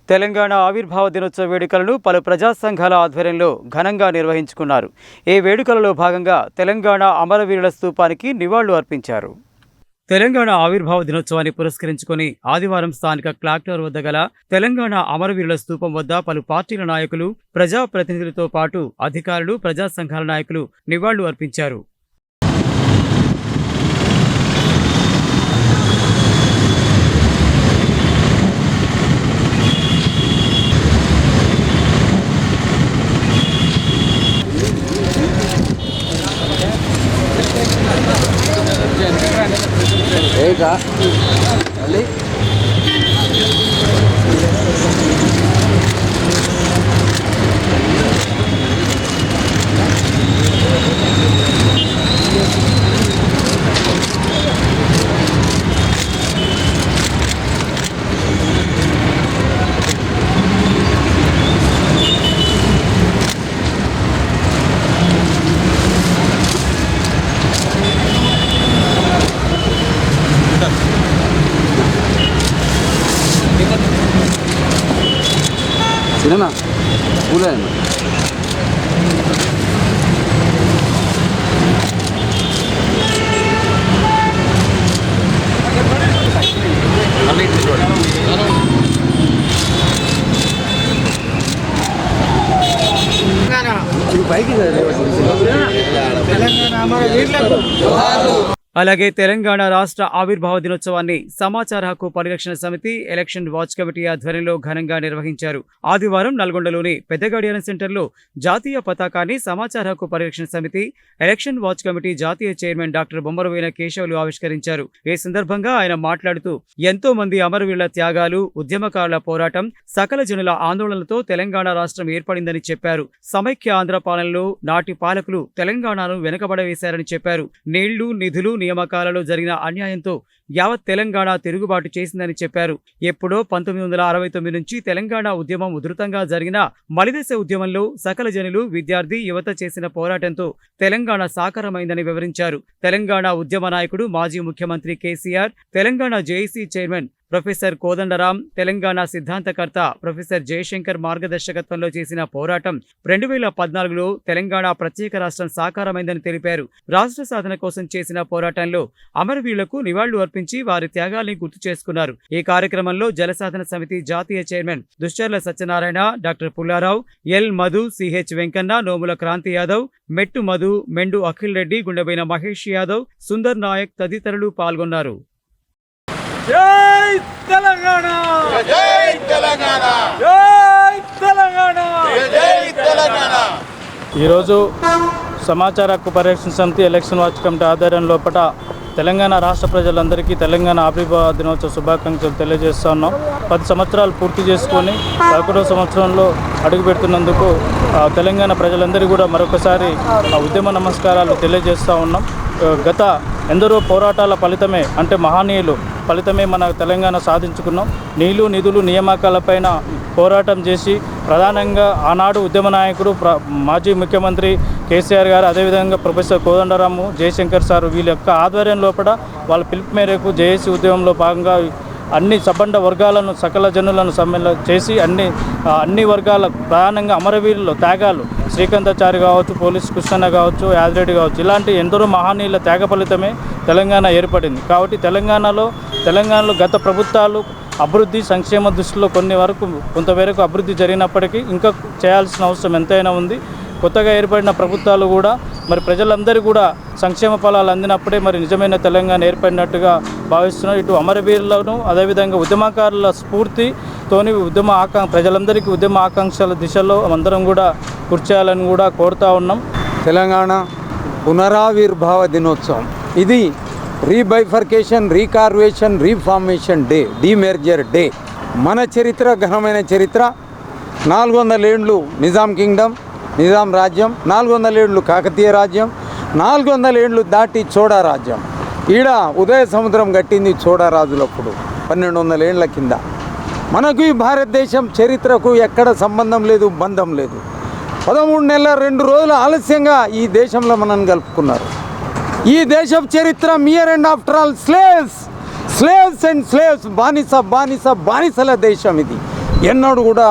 తెలంగాణ ఆవిర్భావ దినోత్సవ వేడుకలను పలు ప్రజా సంఘాల ఆధ్వర్యంలో ఘనంగా నిర్వహించుకున్నారు. ఈ వేడుకలలో భాగంగా తెలంగాణ అమరవీరుల స్తూపానికి నివాళులు అర్పించారు. తెలంగాణ ఆవిర్భావ దినోత్సవాన్ని పురస్కరించుకుని ఆదివారం స్థానిక క్లాక్ టవర్ వద్ద గల తెలంగాణ అమరవీరుల స్తూపం వద్ద పలు పార్టీల నాయకులు, ప్రజాప్రతినిధులతో పాటు అధికారులు, ప్రజా సంఘాల నాయకులు నివాళులు అర్పించారు. సినిమా పూలే అలాగే తెలంగాణ రాష్ట్ర ఆవిర్భావ దినోత్సవాన్ని సమాచార హక్కు పరిరక్షణ సమితి, ఎలక్షన్ వాచ్ కమిటీ ఆధ్వర్యంలో ఘనంగా నిర్వహించారు. ఆదివారం నల్గొండలోని పెద్దగడియారం సెంటర్లో జాతీయ పతాకాన్ని సమాచార హక్కు పరిరక్షణ సమితి, ఎలక్షన్ వాచ్ కమిటీ జాతీయ చైర్మన్ డాక్టర్ బొమ్మరవోయిన కేశవులు ఆవిష్కరించారు. ఈ సందర్భంగా ఆయన మాట్లాడుతూ ఎంతో మంది అమరవీరుల త్యాగాలు, ఉద్యమకారుల పోరాటం, సకల జనుల ఆందోళనలతో తెలంగాణ రాష్ట్రం ఏర్పడిందని చెప్పారు. సమైక్య ఆంధ్ర పాలనలో నాటి పాలకులు తెలంగాణను వెనుకబడవేశారని చెప్పారు. నీళ్లు, నిధులు, నియామకాలలో జరిగిన అన్యాయంతో యావత్ తెలంగాణ తిరుగుబాటు చేసిందని చెప్పారు. ఎప్పుడో 1969 నుంచి తెలంగాణ ఉద్యమం ఉధృతంగా జరిగిన మలిదశ ఉద్యమంలో సకల జనులు, విద్యార్థి, యువత చేసిన పోరాటంతో తెలంగాణ సాకారమైందని వివరించారు. తెలంగాణ ఉద్యమ నాయకుడు, మాజీ ముఖ్యమంత్రి KCR, Telangana JAC chairman professor Kodandaram, Telangana సిద్ధాంతకర్త ప్రొఫెసర్ జయశంకర్ మార్గదర్శకత్వంలో చేసిన పోరాటం 2014లో తెలంగాణ ప్రత్యేక రాష్ట్రం సాకారమైందని తెలిపారు. రాష్ట్ర సాధన కోసం చేసిన పోరాటంలో అమరవీరులకు నివాళులు అర్పించి వారి త్యాగాల్ని గుర్తు చేసుకున్నారు. ఈ కార్యక్రమంలో జలసాధన సమితి జాతీయ chairman Dushcharla Satyanarayana, doctor Pullarao, L Madhu, CH Venkanna, Nomula Kranti Yadav, Mettu Madhu, మెండు Akhil Reddy, Gundebaina Mahesh Yadav, Sundar Naik తదితరులు పాల్గొన్నారు. జై తెలంగాణ, జై తెలంగాణ, జై తెలంగాణ, జై తెలంగాణ. ఈరోజు సమాచార హక్కు పరిరక్షణ సమితి, ఎలక్షన్ వాచ్ కమిటీ ఆధ్వర్యం లోపల తెలంగాణ రాష్ట్ర ప్రజలందరికీ తెలంగాణ ఆవిర్భావ దినోత్సవ శుభాకాంక్షలు తెలియజేస్తా ఉన్నాం. 10 సంవత్సరాలు పూర్తి చేసుకొని 11వ సంవత్సరంలో అడుగుపెడుతున్నందుకు తెలంగాణ ప్రజలందరికీ కూడా మరొకసారి ఉద్యమ నమస్కారాలు తెలియజేస్తూ ఉన్నాం. గత ఎందరో పోరాటాల ఫలితమే, అంటే మహనీయులు ఫలితమే మన తెలంగాణ సాధించుకున్నాం. నీళ్లు, నిధులు, నియామకాలపైన పోరాటం చేసి ప్రధానంగా ఆనాడు ఉద్యమ నాయకుడు మాజీ ముఖ్యమంత్రి కేసీఆర్ గారు, అదేవిధంగా ప్రొఫెసర్ కోదండరాము, జయశంకర్ సార్, వీళ్ళ యొక్క ఆధ్వర్యం లోపల వాళ్ళ పిలుపు మేరకు జేఏసీ ఉద్యమంలో భాగంగా అన్ని సబ్బండ వర్గాలను, సకల జనులను సమ్మేళన చేసి అన్ని వర్గాల ప్రధానంగా అమరవీరుల త్యాగాలు, శ్రీకాంతాచారి కావచ్చు, పోలీస్ కృష్ణన్న కావచ్చు, యాదిరెడ్డి కావచ్చు, ఇలాంటి ఎందరో మహనీయుల త్యాగ ఫలితమే తెలంగాణ ఏర్పడింది. కాబట్టి తెలంగాణలో గత ప్రభుత్వాలు అభివృద్ధి, సంక్షేమ దృష్టిలో కొంతవరకు అభివృద్ధి జరిగినప్పటికీ ఇంకా చేయాల్సిన అవసరం ఎంతైనా ఉంది. కొత్తగా ఏర్పడిన ప్రభుత్వాలు కూడా మరి ప్రజలందరూ కూడా సంక్షేమ ఫలాలు అందినప్పుడే మరి నిజమైన తెలంగాణ ఏర్పడినట్టుగా భావిస్తున్నారు. ఇటు అమరవీరులను, అదేవిధంగా ఉద్యమకారుల స్ఫూర్తితోని ప్రజలందరికీ ఉద్యమ ఆకాంక్షల దిశలో అందరం కూడా కూర్చోాలని కూడా కోరుతూ ఉన్నాం. తెలంగాణ పునరావిర్భావ దినోత్సవం ఇది రీబైఫర్కేషన్, రీకార్వేషన్, రీఫార్మేషన్ డే, డీమెర్జర్ డే. మన చరిత్ర, ఘనమైన చరిత్ర. 400 ఏళ్ళు నిజాం కింగ్డమ్, నిజాం రాజ్యం, 400 ఏళ్ళు కాకతీయ రాజ్యం, 400 ఏళ్ళు దాటి చోడా రాజ్యం. ఈడ ఉదయ సముద్రం కట్టింది చోడా రాజులప్పుడు 1200 ఏళ్ల కింద. మనకు ఈ భారతదేశం చరిత్రకు ఎక్కడ సంబంధం లేదు, బంధం లేదు. 13 నెలల 2 రోజులు ఆలస్యంగా ఈ దేశంలో మనల్ని కలుపుకున్నారు. ఈ దేశం చరిత్ర mere and after all slaves and slaves, బానిసల దేశం ఇది. ఎన్నడూ కూడా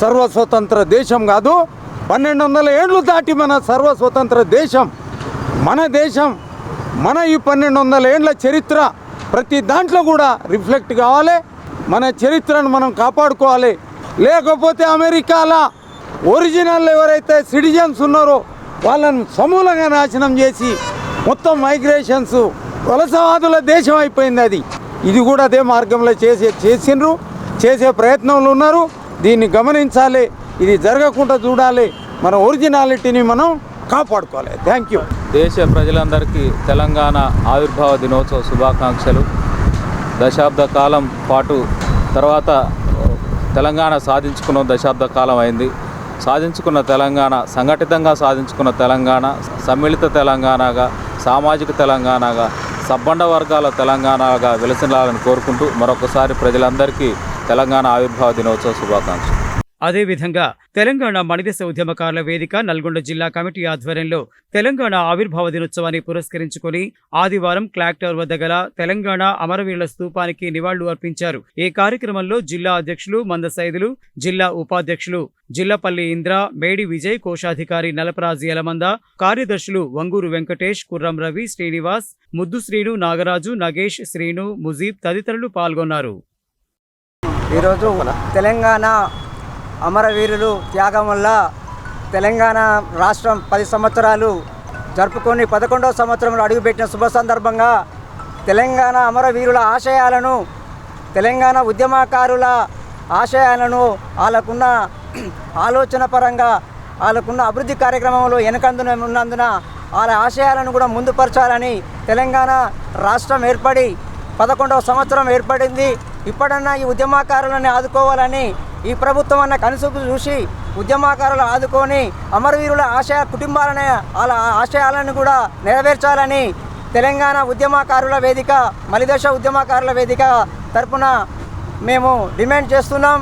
సర్వస్వతంత్ర దేశం కాదు. 1200 ఏళ్ళు దాటి మన సర్వస్వతంత్ర దేశం, మన ఈ 1200 ఏళ్ళ చరిత్ర ప్రతి దాంట్లో కూడా రిఫ్లెక్ట్ కావాలి. మన చరిత్రను మనం కాపాడుకోవాలి. లేకపోతే అమెరికాలో ఒరిజినల్ ఎవరైతే సిటిజన్స్ ఉన్నారో వాళ్ళను సమూలంగా నాశనం చేసి మొత్తం మైగ్రేషన్స్ వలసవాదుల దేశం అయిపోయింది అది. ఇది కూడా అదే మార్గంలో చేసే ప్రయత్నంలో ఉన్నారు. దీన్ని గమనించాలి. ఇది జరగకుండా చూడాలి. మన ఒరిజినాలిటీని మనం కాపాడుకోవాలి. Thank you. దేశ ప్రజలందరికీ తెలంగాణ ఆవిర్భావ దినోత్సవ శుభాకాంక్షలు. దశాబ్ద కాలం పాటు తర్వాత తెలంగాణ సాధించుకున్న దశాబ్ద కాలం అయింది. సాధించుకున్న తెలంగాణ, సంఘటితంగా సాధించుకున్న తెలంగాణ, సమ్మిళిత తెలంగాణగా, సామాజిక తెలంగాణగా, సబ్బండ వర్గాల తెలంగాణగా విలసిల్లాలని కోరుకుంటూ మరొకసారి ప్రజలందరికీ తెలంగాణ ఆవిర్భావ దినోత్సవ శుభాకాంక్షలు. అదేవిధంగా తెలంగాణ మణిదశ ఉద్యమకారుల వేదిక నల్గొండ జిల్లా కమిటీ ఆధ్వర్యంలో తెలంగాణ ఆవిర్భావ దినోత్సవాన్ని పురస్కరించుకుని ఆదివారం క్లాక్ టవర్ వద్ద గల తెలంగాణ అమరవీరుల స్తూపానికి నివాళులు అర్పించారు. ఈ కార్యక్రమంలో జిల్లా అధ్యక్షులు మంద సైదులు, జిల్లా ఉపాధ్యక్షులు జిల్లపల్లి ఇంద్ర, మేడి విజయ్, కోశాధికారి నలపరాజు యలమంద, కార్యదర్శులు వంగూరు వెంకటేష్, కుర్రం రవి, శ్రీనివాస్, ముద్దు శ్రీను, నాగరాజు, నగేష్, శ్రీను, ముజీబ్ తదితరులు పాల్గొన్నారు. ఈరోజు తెలంగాణ అమరవీరులు త్యాగం వల్ల తెలంగాణ రాష్ట్రం 10 సంవత్సరాలు జరుపుకొని 11వ సంవత్సరంలో అడుగుపెట్టిన శుభ సందర్భంగా తెలంగాణ అమరవీరుల ఆశయాలను, తెలంగాణ ఉద్యమకారుల ఆశయాలను, వాళ్ళకున్న ఆలోచన పరంగా వాళ్ళకున్న అభివృద్ధి కార్యక్రమంలో వెనకందున ఉన్నందున వాళ్ళ ఆశయాలను కూడా ముందుపరచాలని తెలంగాణ రాష్ట్రం ఏర్పడి 11వ సంవత్సరం ఏర్పడింది. ఇప్పుడన్నా ఈ ఉద్యమకారులని ఆదుకోవాలని ఈ ప్రభుత్వం అన్న కనుసూపు చూసి ఉద్యమకారులు ఆదుకొని అమరవీరుల కుటుంబాలనే వాళ్ళ ఆశయాలను కూడా నెరవేర్చాలని తెలంగాణ ఉద్యమకారుల వేదిక, మలిదశ ఉద్యమకారుల వేదిక తరపున మేము డిమాండ్ చేస్తున్నాం.